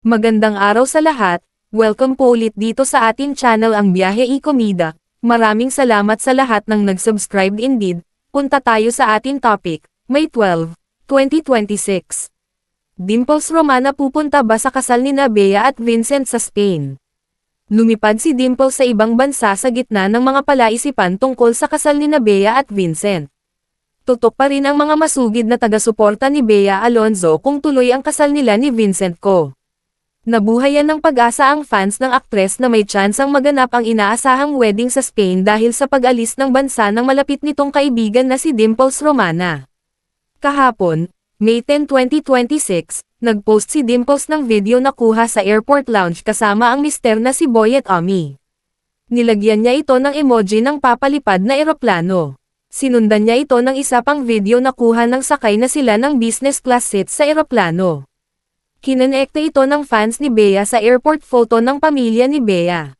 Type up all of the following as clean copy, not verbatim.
Magandang araw sa lahat, welcome po ulit dito sa ating channel ang Biyahe y Komida. Maraming salamat sa lahat ng nag-subscribe indeed. Punta tayo sa ating topic, May 12, 2026. Dimples Romana pupunta ba sa kasal ni Bea at Vincent sa Spain? Lumipad si Dimples sa ibang bansa sa gitna ng mga palaisipan tungkol sa kasal ni Bea at Vincent. Tutok pa rin ang mga masugid na taga-suporta ni Bea Alonzo kung tuloy ang kasal nila ni Vincent Co. Nabuhayan ng pag-asa ang fans ng aktres na may tsansang maganap ang inaasahang wedding sa Spain dahil sa pag-alis ng bansa ng malapit nitong kaibigan na si Dimples Romana. Kahapon, May 10, 2026, nag-post si Dimples ng video na kuha sa airport lounge kasama ang mister na si Boyet Omi. Nilagyan niya ito ng emoji ng papalipad na eroplano. Sinundan niya ito ng isa pang video na kuha ng sakay na sila ng business class seat sa eroplano. Kinonekta ito ng fans ni Bea sa airport photo ng pamilya ni Bea.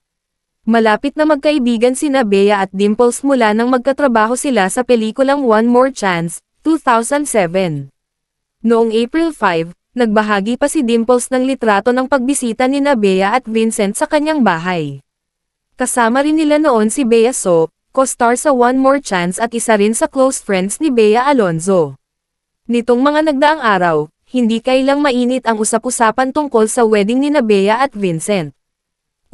Malapit na magkaibigan sina Bea at Dimples mula nang magkatrabaho sila sa pelikulang One More Chance, 2007. Noong April 5, nagbahagi pa si Dimples ng litrato ng pagbisita ni Bea at Vincent sa kanyang bahay. Kasama rin nila noon si Bea So, co-star sa One More Chance at isa rin sa close friends ni Bea Alonzo. Nitong mga nagdaang araw, hindi kailang mainit ang usap-usapan tungkol sa wedding ni Bea at Vincent.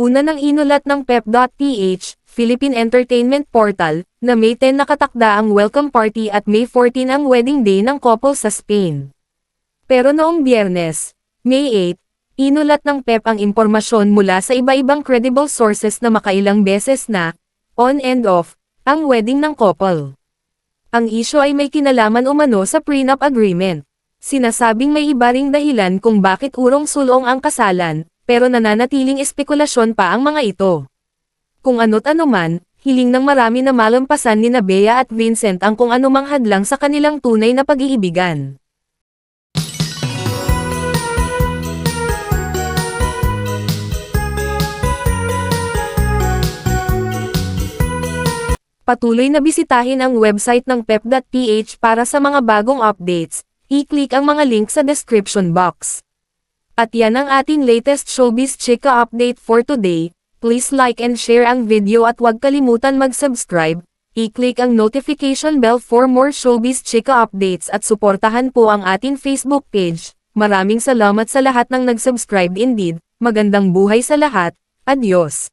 Una nang inulat ng Pep.ph, Philippine Entertainment Portal, na May 10 nakatakda ang welcome party at May 14 ang wedding day ng couple sa Spain. Pero noong Biyernes, May 8, inulat ng Pep ang impormasyon mula sa iba-ibang credible sources na makailang beses na, on and off, ang wedding ng couple. Ang isyu ay may kinalaman umano sa prenup agreement. Sinasabing may iba ring dahilan kung bakit urong-sulong ang kasalan, pero nananatiling espekulasyon pa ang mga ito. Kung ano't ano man, hiling ng marami na malampasan ni Bea at Vincent ang kung anumang hadlang sa kanilang tunay na pag-iibigan. Patuloy na bisitahin ang website ng Pep.ph para sa mga bagong updates. I-click ang mga link sa description box. At yan ang ating latest showbiz chika update for today. Please like and share ang video at huwag kalimutan mag-subscribe. I-click ang notification bell for more showbiz chika updates at suportahan po ang ating Facebook page. Maraming salamat sa lahat ng nag-subscribe indeed. Magandang buhay sa lahat. Adios.